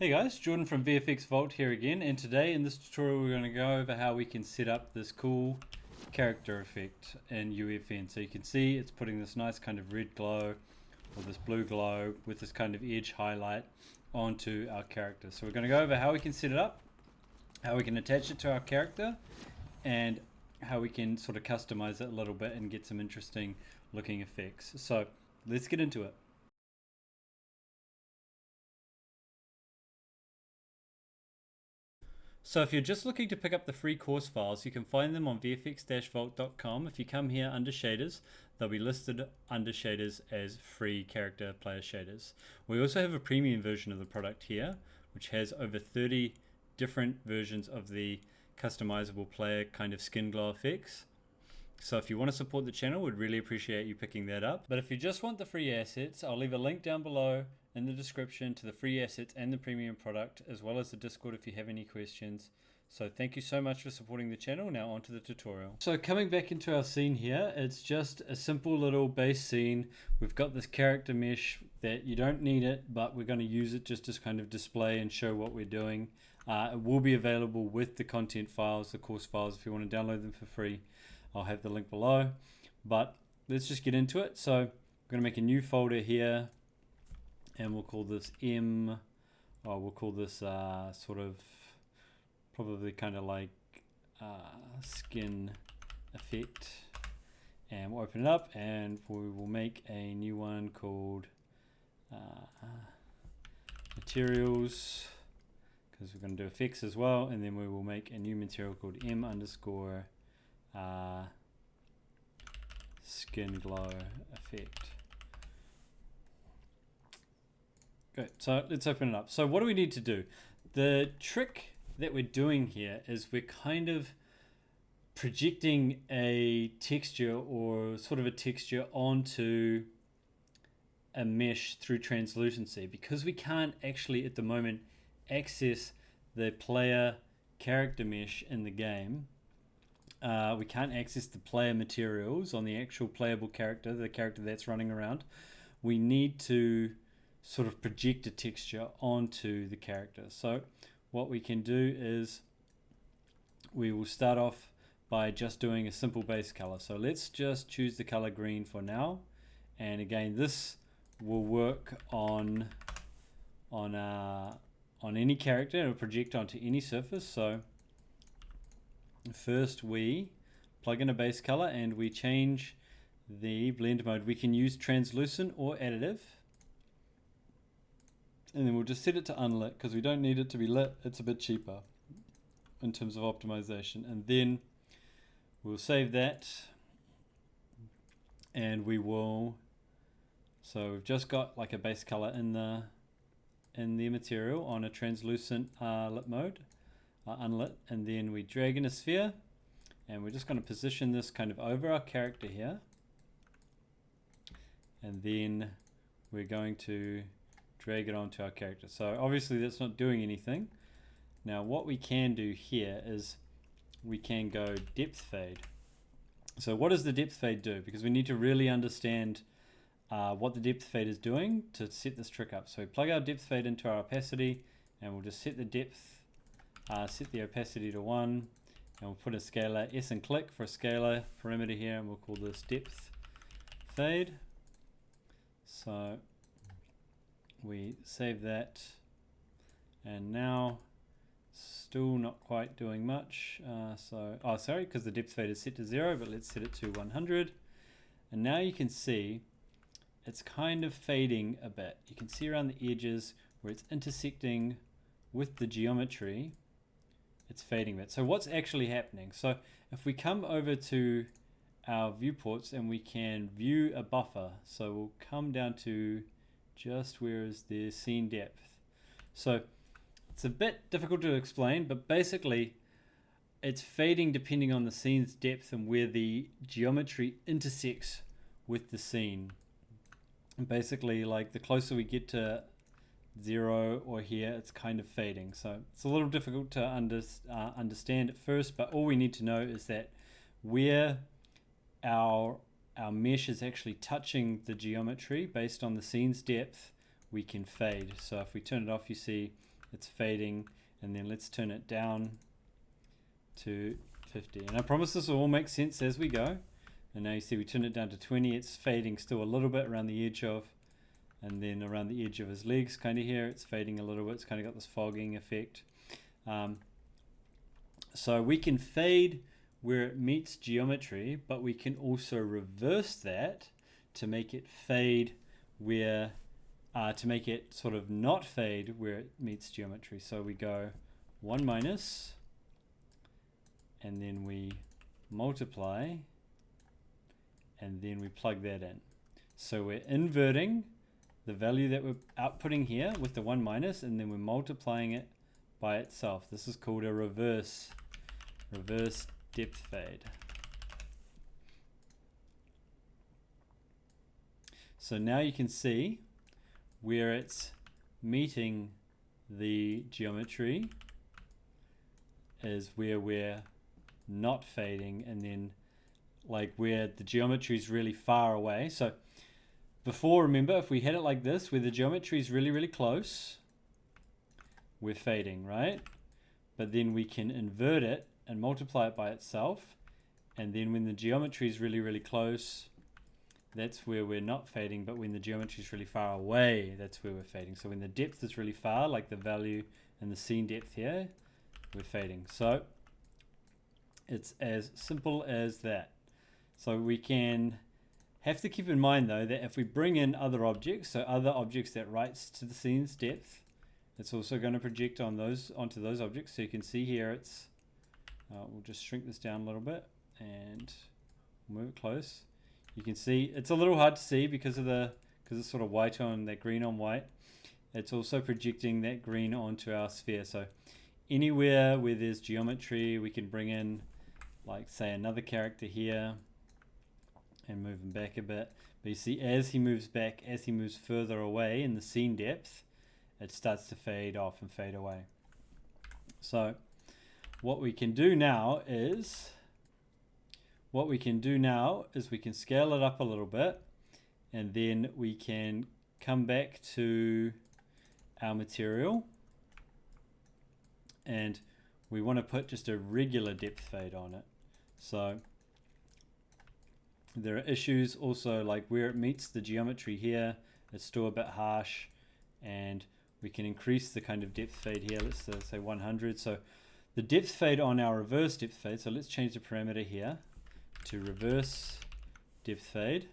Hey guys, Jordan from VFX Vault here again, and today in this tutorial we're going to go over how we can set up this cool character effect in UEFN. So you can see it's putting this nice kind of red glow or this blue glow with this kind of edge highlight onto our character. So we're going to go over how we can set it up, how we can attach it to our character, and how we can sort of customize it a little bit and get some interesting looking effects. So let's get into it. So if you're just looking to pick up the free course files, you can find them on vfx-vault.com. If you come here under shaders, they'll be listed under shaders as free character player shaders. We also have a premium version of the product here, which has over 30 different versions of the customizable player kind of skin glow effects. So if you want to support the channel, we'd really appreciate you picking that up. But if you just want the free assets, I'll leave a link down below in the description to the free assets and the premium product, as well as the Discord if you have any questions. So thank you so much for supporting the channel. Now on to the tutorial. So coming back into our scene here, it's just a simple little base scene. We've got this character mesh that you don't need it, but we're going to use it just to kind of display and show what we're doing. It will be available with the content files, the course files, if you want to download them for free. I'll have the link below, but let's just get into it. So I'm going to make a new folder here, and we'll call this we'll call this sort of probably kind of like skin effect, and we'll open it up and we will make a new one called materials, because we're going to do effects as well, and then we will make a new material called m underscore skin glow effect. Good, so let's open it up. So what do we need to do? The trick that we're doing here is we're kind of projecting a texture or sort of a texture onto a mesh through translucency, because we can't actually at the moment access the player character mesh in the game. We can't access the player materials on the actual playable character, the character that's running around. We need to sort of project a texture onto the character. So what we can do is we will start off by just doing a simple base color. So let's just choose the color green for now. And again, this will work on any character. It'll project onto any surface. So first we plug in a base color and we change the blend mode. We can use translucent or additive, and then we'll just set it to unlit because we don't need it to be lit. It's a bit cheaper in terms of optimization. And then we'll save that, and we will, so we've just got like a base color in the material on a translucent lit mode, unlit, and then we drag in a sphere, and we're just going to position this kind of over our character here, and then we're going to drag it onto our character. So obviously that's not doing anything. Now what we can do here is we can go depth fade. So what does the depth fade do? Because we need to really understand what the depth fade is doing to set this trick up. So we plug our depth fade into our opacity, and we'll just set the depth, set the opacity to 1, and we'll put a scalar S and click for a scalar parameter here, and we'll call this depth fade. So we save that, and now still not quite doing much. Sorry, because the depth fade is set to 0, but let's set it to 100. And now you can see it's kind of fading a bit. You can see around the edges where it's intersecting with the geometry, it's fading a bit. So what's actually happening? So if we come over to our viewports and we can view a buffer, so we'll come down to just where is the scene depth. So it's a bit difficult to explain, but basically it's fading depending on the scene's depth and where the geometry intersects with the scene. And basically, like the closer we get to 0 or here, it's kind of fading. So it's a little difficult to understand at first, but all we need to know is that where our mesh is actually touching the geometry based on the scene's depth, we can fade. So if we turn it off, you see it's fading, and then let's turn it down to 50. And I promise this will all make sense as we go. And now you see we turn it down to 20, it's fading still a little bit around the edge of, and then around the edge of his legs kind of here, it's fading a little bit, it's kind of got this fogging effect. So we can fade where it meets geometry, but we can also reverse that to make it fade where, to make it sort of not fade where it meets geometry. So we go 1 minus, and then we multiply, and then we plug that in. So we're inverting the value that we're outputting here with the 1 minus, and then we're multiplying it by itself. This is called a reverse depth fade. So now you can see where it's meeting the geometry is where we're not fading, and then like where the geometry is really far away. So before, remember, if we had it like this, where the geometry is really, really close, we're fading, right? But then we can invert it and multiply it by itself. And then when the geometry is really, really close, that's where we're not fading. But when the geometry is really far away, that's where we're fading. So when the depth is really far, like the value and the scene depth here, we're fading. So it's as simple as that. So we can have to keep in mind though that if we bring in other objects, so other objects that writes to the scene's depth, it's also going to project on onto those objects. So you can see here it's, we'll just shrink this down a little bit and move it close. You can see it's a little hard to see because it's sort of white on that green on white. It's also projecting that green onto our sphere. So anywhere where there's geometry, we can bring in, like say, another character here and move him back a bit. But you see as he moves back, as he moves further away in the scene depth, it starts to fade off and fade away. So what we can do now is we can scale it up a little bit, and then we can come back to our material, and we want to put just a regular depth fade on it. So there are issues also like where it meets the geometry here, it's still a bit harsh, and we can increase the kind of depth fade here. Let's say 100. So the depth fade on our reverse depth fade, so let's change the parameter here to reverse depth fade.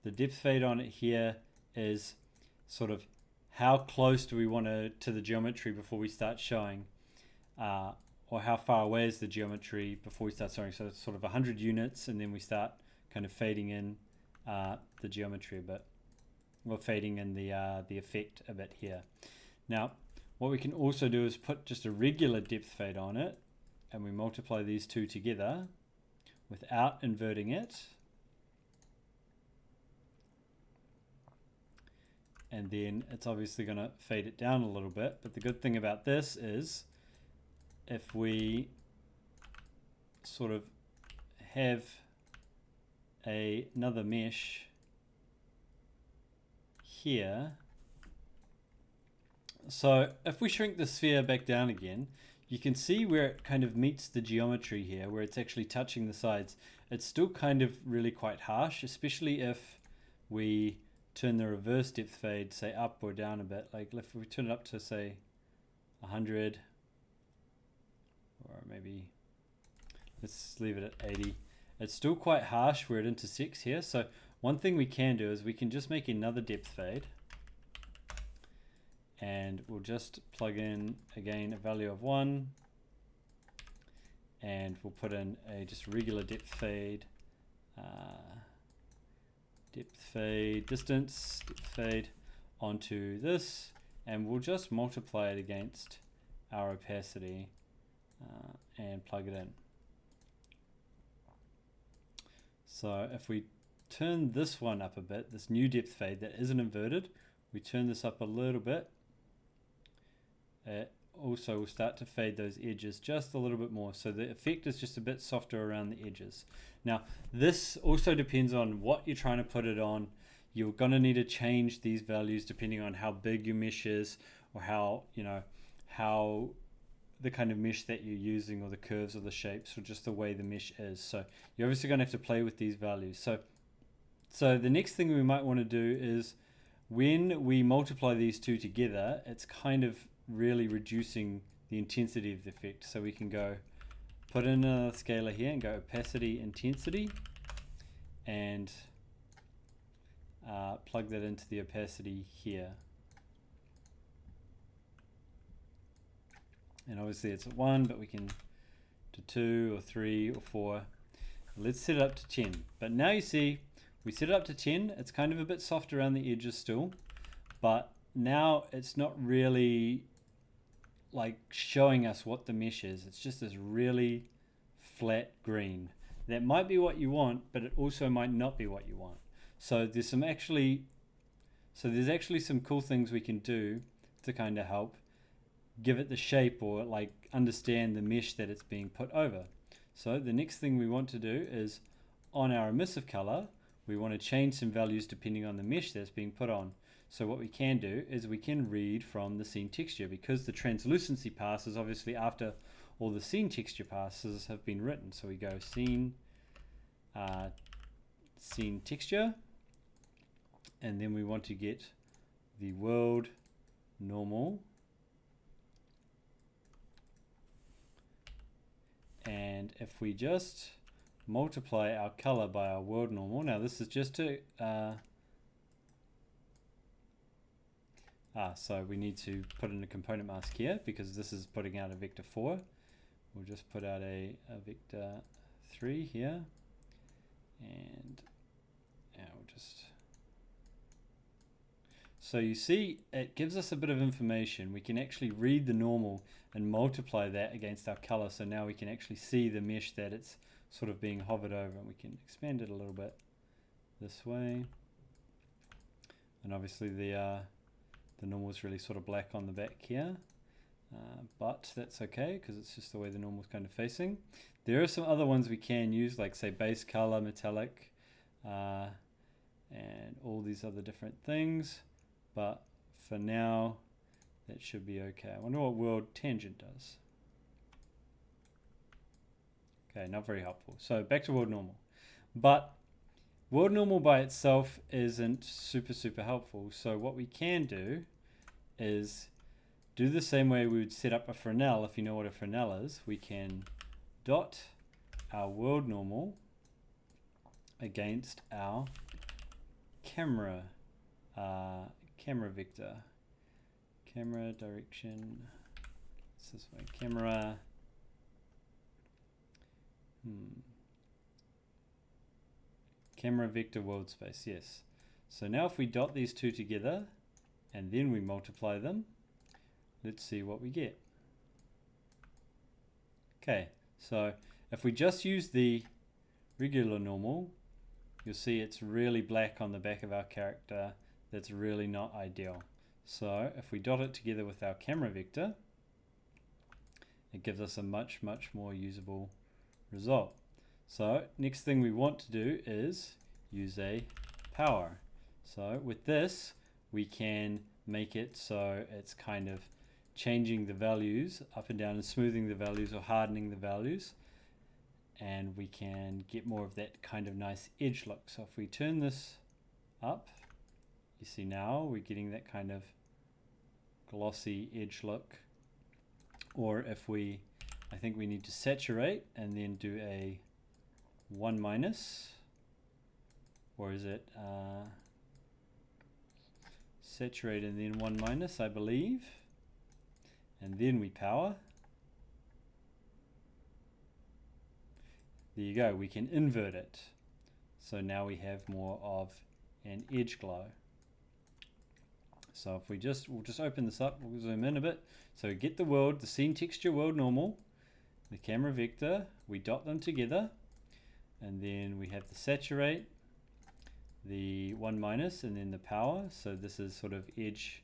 The depth fade on it here is sort of how close do we want to the geometry before we start showing, or how far away is the geometry before we start showing. So it's sort of 100 units, and then we start kind of fading in the geometry a bit. We're fading in the effect a bit here. Now, what we can also do is put just a regular depth fade on it, and we multiply these two together without inverting it. And then it's obviously going to fade it down a little bit. But the good thing about this is if we sort of have another mesh here. So if we shrink the sphere back down again, you can see where it kind of meets the geometry here, where it's actually touching the sides. It's still kind of really quite harsh, especially if we turn the reverse depth fade, say up or down a bit. Like if we turn it up to say 100, or maybe let's leave it at 80. It's still quite harsh where it intersects here. So one thing we can do is we can just make another depth fade, and we'll just plug in again a value of 1, and we'll put in a just regular depth fade, distance, depth fade onto this, and we'll just multiply it against our opacity and plug it in. So if we turn this one up a bit, this new depth fade that isn't inverted, we turn this up a little bit, it also will start to fade those edges just a little bit more, so the effect is just a bit softer around the edges. Now this also depends on what you're trying to put it on. you're going to need to change these values depending on how big your mesh is, or how, how the kind of mesh that you're using, or the curves or the shapes, or just the way the mesh is. So you're obviously going to have to play with these values. So the next thing we might want to do is, when we multiply these two together, it's kind of really reducing the intensity of the effect. So we can go put in a scalar here and go opacity intensity, and plug that into the opacity here. And obviously it's at 1, but we can do 2 or 3 or 4. Let's set it up to 10. But now you see, we set it up to 10. It's kind of a bit soft around the edges still, but now it's not really like showing us what the mesh is. It's just this really flat green. That might be what you want, but it also might not be what you want. So there's actually some cool things we can do to kind of help give it the shape, or like understand the mesh that it's being put over. So the next thing we want to do is, on our emissive color, we want to change some values depending on the mesh that's being put on. So what we can do is we can read from the scene texture, because the translucency passes obviously after all the scene texture passes have been written. So we go scene texture, and then we want to get the world normal, and if we just multiply our color by our world normal, now this is just to so we need to put in a component mask here, because this is putting out a vector 4. We'll just put out a vector 3 here, and we'll just, so you see it gives us a bit of information. We can actually read the normal and multiply that against our color, so now we can actually see the mesh that it's sort of being hovered over, and we can expand it a little bit this way. And obviously the normal is really sort of black on the back here, but that's okay because it's just the way the normal is kind of facing. There are some other ones we can use, like say base color, metallic, and all these other different things, but for now that should be okay. I wonder what world tangent does. Okay, not very helpful. So back to world normal. But world normal by itself isn't super helpful. So what we can do is do the same way we would set up a Fresnel. If you know what a Fresnel is, we can dot our world normal against our camera vector. Camera direction. It's this way. Camera. Camera vector world space, yes. So now if we dot these two together and then we multiply them, let's see what we get. Okay, so if we just use the regular normal, you'll see it's really black on the back of our character. That's really not ideal. So if we dot it together with our camera vector, it gives us a much more usable result. So next thing we want to do is use a power. So with this we can make it so it's kind of changing the values up and down and smoothing the values or hardening the values, and we can get more of that kind of nice edge look. So if we turn this up, you see now we're getting that kind of glossy edge look. Or if we, I think we need to saturate and then do a 1 minus, or is it saturate and then 1 minus, I believe, and then we power. There you go, we can invert it. So now we have more of an edge glow. So if we'll just open this up, we'll zoom in a bit. So get the world, the scene texture world normal, the camera vector, we dot them together, and then we have the saturate, the 1 minus, and then the power. So this is sort of edge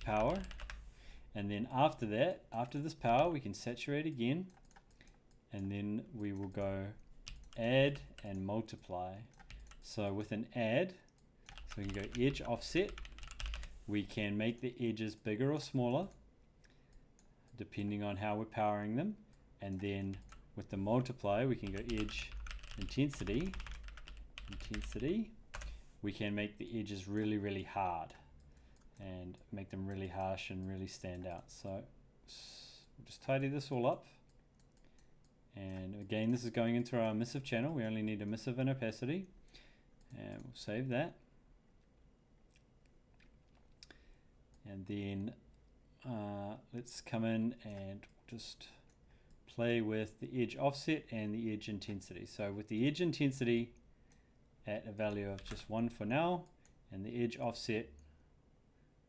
power. And then after that, after this power, we can saturate again, and then we will go add and multiply. So with an add, So we can go edge offset. We can make the edges bigger or smaller depending on how we're powering them. And then with the multiply, we can go edge intensity. We can make the edges really, really hard and make them really harsh and really stand out. So we'll just tidy this all up. And again, this is going into our emissive channel. We only need emissive and opacity. And we'll save that. And then let's come in and just play with the edge offset and the edge intensity. So with the edge intensity at a value of just 1 for now, and the edge offset,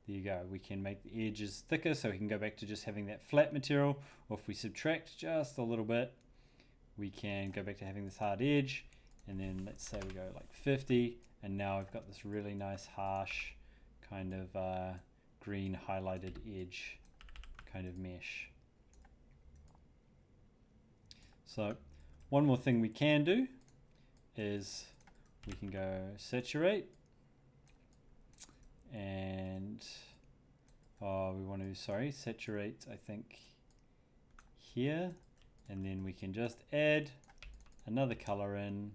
there you go. We can make the edges thicker so we can go back to just having that flat material, or if we subtract just a little bit, we can go back to having this hard edge, and then let's say we go like 50, and now I've got this really nice harsh kind of green highlighted edge kind of mesh. So one more thing we can do is we can go saturate, and we want to saturate, I think, here, and then we can just add another color in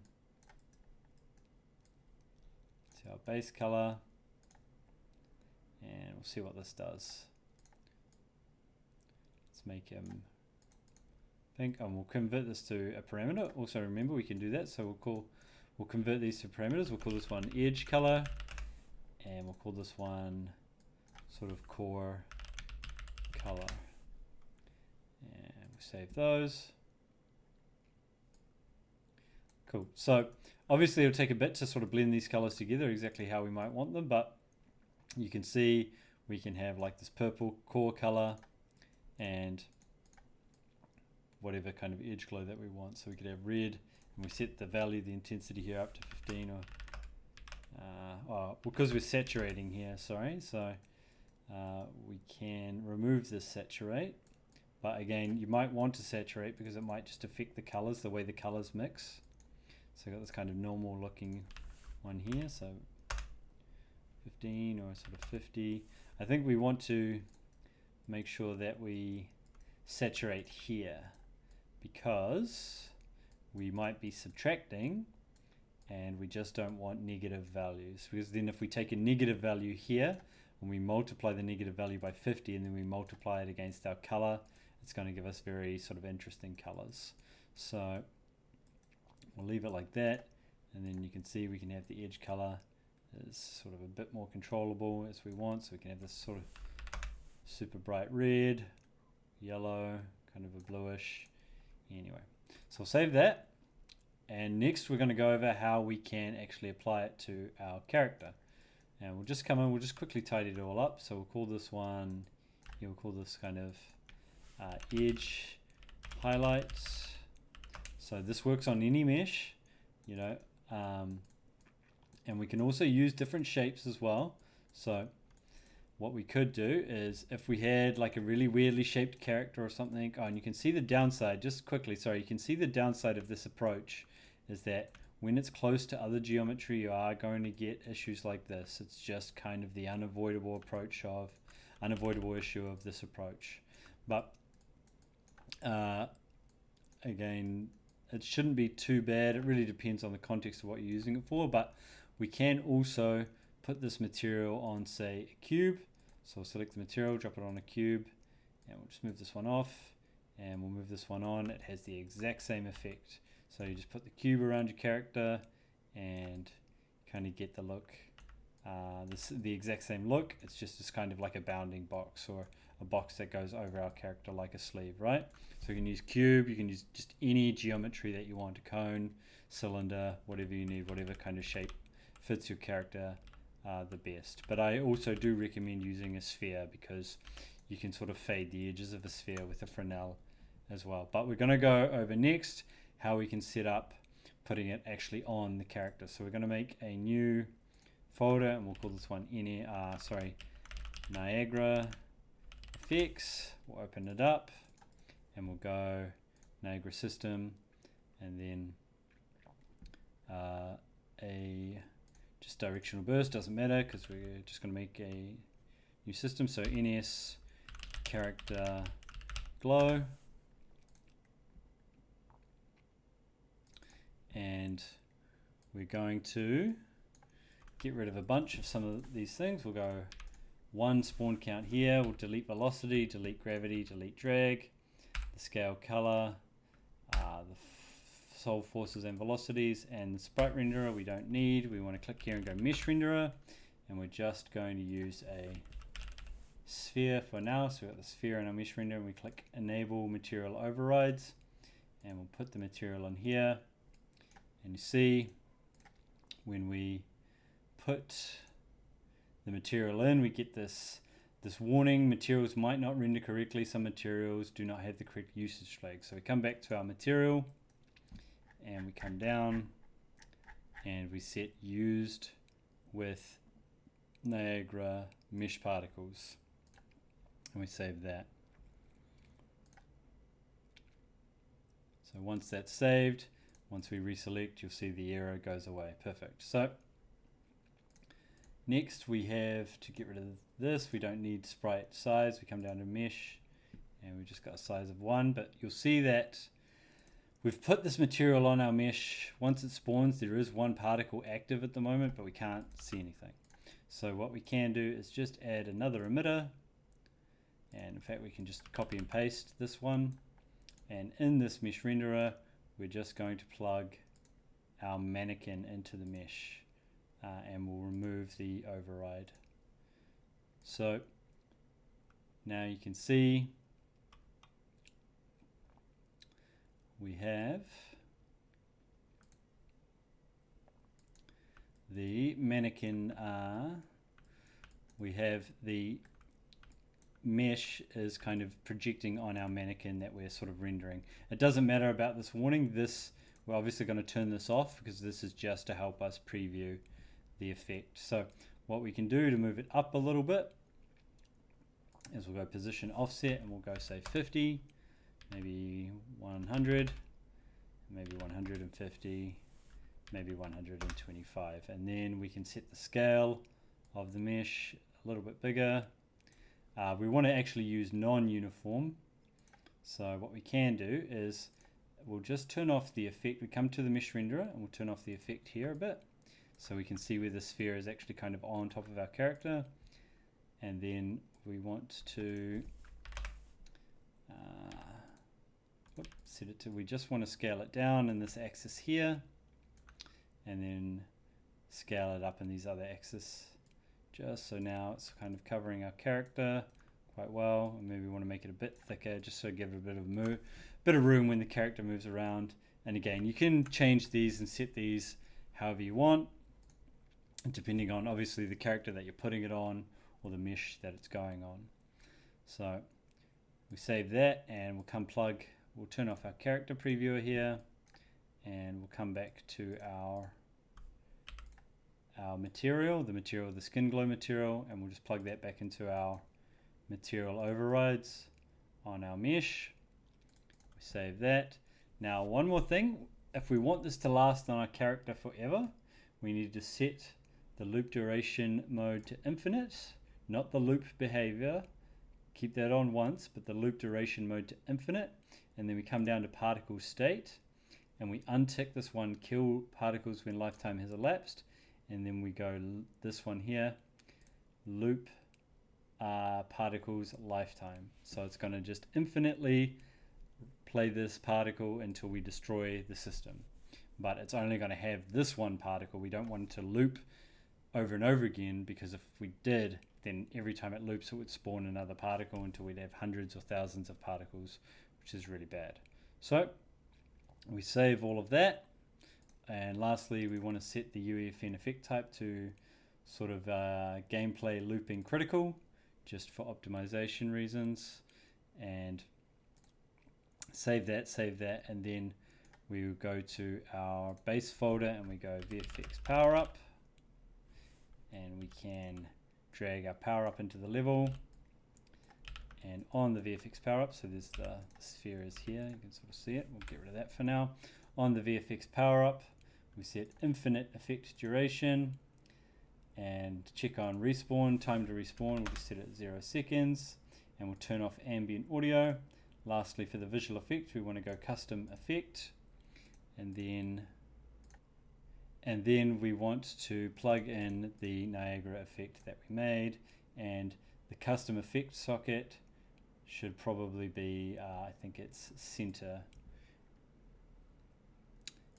to our base color, and we'll see what this does. Let's make him pink, and we'll convert this to a parameter. Also remember, we can do that, so we'll convert these to parameters. We'll call this one edge color, and we'll call this one sort of core color, and we'll save those. Cool. So obviously it'll take a bit to sort of blend these colors together exactly how we might want them, but you can see we can have like this purple core color and whatever kind of edge glow that we want. So we could have red, and we set the value, the intensity here up to 15, or because we're saturating here, sorry, so we can remove this saturate, but again, you might want to saturate because it might just affect the colors, the way the colors mix. So I've got this kind of normal looking one here, so 15 or sort of 50. I think we want to make sure that we saturate here because we might be subtracting and we just don't want negative values, because then if we take a negative value here and we multiply the negative value by 50 and then we multiply it against our color, it's going to give us very sort of interesting colors. So we'll leave it like that, and then you can see we can have the edge color is sort of a bit more controllable as we want, so we can have this sort of super bright red, yellow, kind of a bluish. Anyway, so we'll save that, and next we're going to go over how we can actually apply it to our character. And we'll just come in, we'll just quickly tidy it all up. So we'll call this one, we'll call this kind of edge highlights. So this works on any mesh, you know, and we can also use different shapes as well. So what we could do is if we had like a really weirdly shaped character or something, and you can see the downside, just quickly, sorry, you can see the downside of this approach is that when it's close to other geometry, you are going to get issues like this. It's just kind of the unavoidable issue of this approach. But again, it shouldn't be too bad. It really depends on the context of what you're using it for, but we can also put this material on, say, a cube. So we'll select the material, drop it on a cube, and we'll just move this one off, and we'll move this one on. It has the exact same effect. So you just put the cube around your character and kind of get the look, the exact same look. It's just kind of like a bounding box or a box that goes over our character like a sleeve, right? So you can use cube, you can use just any geometry that you want, a cone, cylinder, whatever you need, whatever kind of shape fits your character the best. But I also do recommend using a sphere because you can sort of fade the edges of a sphere with a Fresnel as well. But we're going to go over next how we can set up putting it actually on the character. So we're going to make a new folder, and we'll call this one Niagara Effects. We'll open it up and we'll go Niagara System, and then a just directional burst, doesn't matter because we're just going to make a new system. So NS character glow, and we're going to get rid of a bunch of some of these things. We'll go 1 spawn count here, we'll delete velocity, delete gravity, delete drag, the scale color, the solve forces and velocities, and the sprite renderer we don't need. We want to click here and go mesh renderer, and we're just going to use a sphere for now. So we've got the sphere in our mesh renderer, and we click enable material overrides, and we'll put the material on here. And you see when we put the material in, we get this warning: materials might not render correctly. Some materials do not have the correct usage flag. So we come back to our material, and we come down, and we set used with Niagara mesh particles, and we save that. So once that's saved, once we reselect, you'll see the error goes away. Perfect. So next we have to get rid of this. We don't need sprite size. We come down to mesh, and we've just got a size of 1, but you'll see that we've put this material on our mesh. Once it spawns, there is 1 particle active at the moment, but we can't see anything. So what we can do is just add another emitter, and in fact we can just copy and paste this one, and in this mesh renderer we're just going to plug our mannequin into the mesh, and we'll remove the override. So now you can see we have the mannequin, we have the mesh is kind of projecting on our mannequin that we're sort of rendering. It doesn't matter about this warning. We're obviously going to turn this off because this is just to help us preview the effect. So what we can do to move it up a little bit is we'll go position offset, and we'll go say 50, maybe 100, maybe 150, maybe 125, and then we can set the scale of the mesh a little bit bigger. We want to actually use non-uniform, so what we can do is we'll just turn off the effect. We come to the mesh renderer and we'll turn off the effect here a bit, so we can see where the sphere is actually kind of on top of our character. And then we want to set it to, we just want to scale it down in this axis here, and then scale it up in these other axes, just so now it's kind of covering our character quite well. And maybe we want to make it a bit thicker just so give it a bit of room when the character moves around. And again, you can change these and set these however you want, depending on obviously the character that you're putting it on or the mesh that it's going on. So we save that, and we'll turn off our character previewer here, and we'll come back to our material, the skin glow material, and we'll just plug that back into our material overrides on our mesh. We save that. Now one more thing, if we want this to last on our character forever, we need to set the loop duration mode to infinite, not the loop behavior. Keep that on once, but the loop duration mode to infinite. And then we come down to particle state, and we untick this one, kill particles when lifetime has elapsed. And then we go this one here, loop particles lifetime. So it's going to just infinitely play this particle until we destroy the system. But it's only going to have this one particle. We don't want it to loop over and over again, because if we did, then every time it loops it would spawn another particle until we'd have hundreds or thousands of particles, which is really bad. So we save all of that. And lastly, we want to set the UEFN effect type to sort of gameplay looping critical, just for optimization reasons. And save that, and then we will go to our base folder and we go VFX power up, and we can drag our power up into the level. And on the VFX power up, so there's the sphere is here, you can sort of see it. We'll get rid of that for now. On the VFX power up, we set infinite effect duration, and check on respawn, time to respawn, we'll just set it at 0 seconds, and we'll turn off ambient audio. Lastly, for the visual effect, we want to go custom effect, and then we want to plug in the Niagara effect that we made, and the custom effect socket should probably be, I think it's center.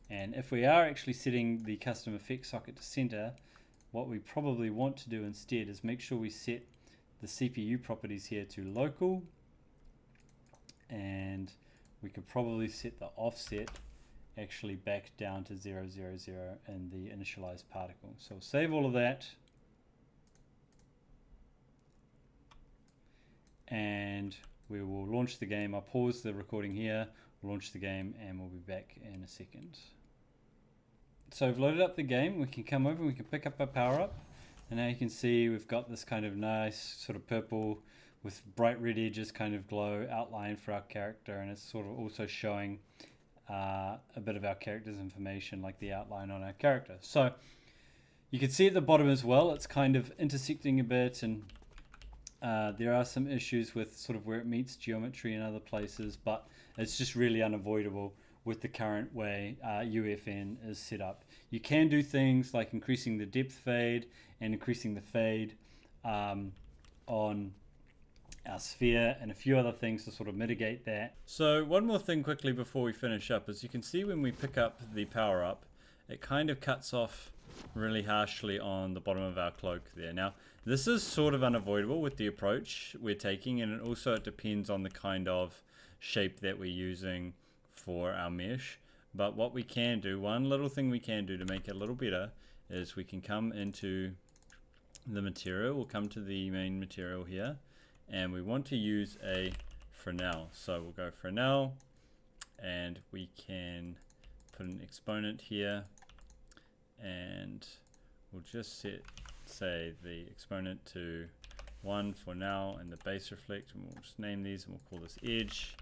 And if we are actually setting the custom effect socket to center, what we probably want to do instead is make sure we set the CPU properties here to local, and we could probably set the offset actually back down to 0, 0, 0 in the initialized particle. So we'll save all of that, and we will launch the game. I'll pause the recording here, launch the game, and we'll be back in a second. So I've loaded up the game. We can come over and we can pick up our power up, and now you can see we've got this kind of nice sort of purple with bright red edges kind of glow outline for our character, and it's sort of also showing a bit of our character's information, like the outline on our character. So you can see at the bottom as well, it's kind of intersecting a bit, and there are some issues with sort of where it meets geometry in other places, but it's just really unavoidable with the current way UEFN is set up. You can do things like increasing the depth fade and increasing the fade on our sphere, and a few other things to sort of mitigate that. So one more thing quickly before we finish up is you can see when we pick up the power up, it kind of cuts off really harshly on the bottom of our cloak there. Now this is sort of unavoidable with the approach we're taking, and it depends on the kind of shape that we're using for our mesh. But what we can do, one little thing we can do to make it a little better, is we can come into the material. We'll come to the main material here, and we want to use a Fresnel. So we'll go Fresnel, and we can put an exponent here, and we'll just say the exponent to 1 for now, and the base reflect, and we'll just name these, and we'll call this edge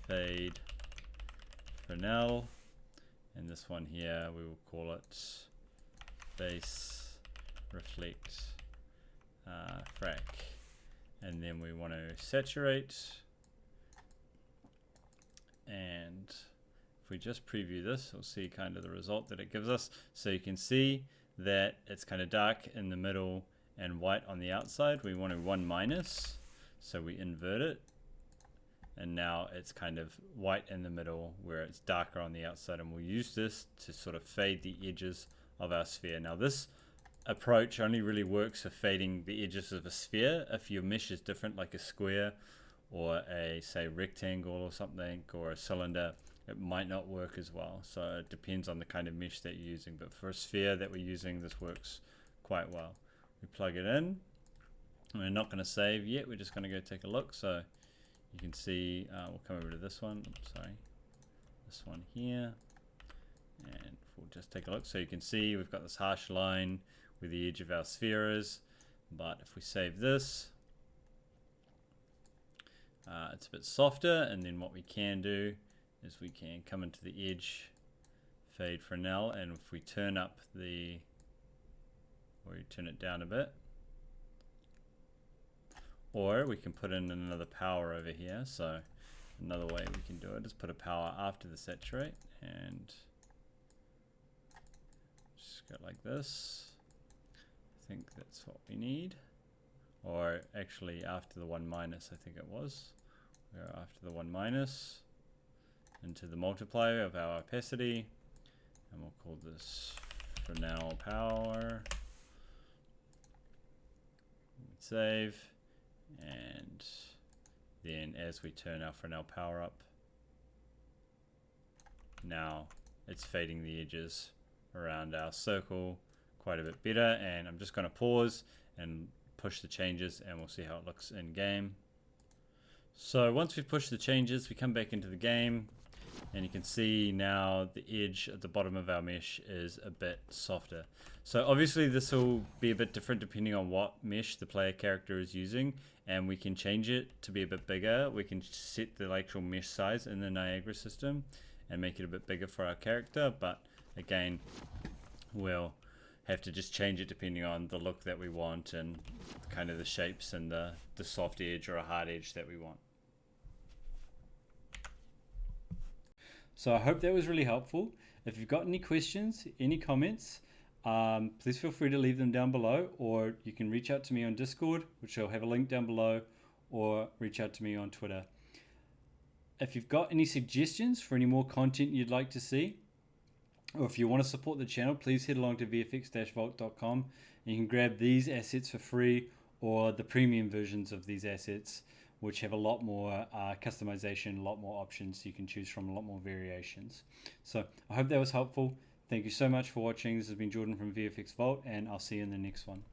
fade Fresnel, and this one here we will call it base reflect frac, and then we want to saturate, and if we just preview this, we'll see kind of the result that it gives us. So you can see that it's kind of dark in the middle and white on the outside. We want a 1-, so we invert it, and now it's kind of white in the middle where it's darker on the outside, and we'll use this to sort of fade the edges of our sphere. Now this approach only really works for fading the edges of a sphere. If your mesh is different, like a square or a, say, rectangle or something, or a cylinder, it might not work as well. So it depends on the kind of mesh that you're using, but for a sphere that we're using, this works quite well. We plug it in, and we're not going to save yet, we're just going to go take a look. So you can see, we'll come over to this one, this one here, and we'll just take a look. So you can see we've got this harsh line where the edge of our sphere is, but if we save this, it's a bit softer, and then what we can do is we can come into the edge fade Fresnel, and if we turn up or you turn it down a bit, or we can put in another power over here. So another way we can do it is put a power after the saturate, and just go like this. I think that's what we need, or actually after the 1-, I think it was. We're after the 1- into the multiplier of our opacity, and we'll call this Fresnel power. Save, and then as we turn our Fresnel power up, now it's fading the edges around our circle quite a bit better. And I'm just going to pause and push the changes, and we'll see how it looks in game. So once we've pushed the changes, we come back into the game, and you can see now the edge at the bottom of our mesh is a bit softer. So obviously this will be a bit different depending on what mesh the player character is using, and we can change it to be a bit bigger. We can set the actual mesh size in the Niagara system and make it a bit bigger for our character, but again, we'll have to just change it depending on the look that we want and kind of the shapes and the soft edge or a hard edge that we want. So I hope that was really helpful. If you've got any questions, any comments, please feel free to leave them down below, or you can reach out to me on Discord, which I'll have a link down below, or reach out to me on Twitter. If you've got any suggestions for any more content you'd like to see, or if you want to support the channel, please head along to vfx-vault.com and you can grab these assets for free, or the premium versions of these assets, which have a lot more customization, a lot more options you can choose from, a lot more variations. So I hope that was helpful. Thank you so much for watching. This has been Jordan from VFX Vault, and I'll see you in the next one.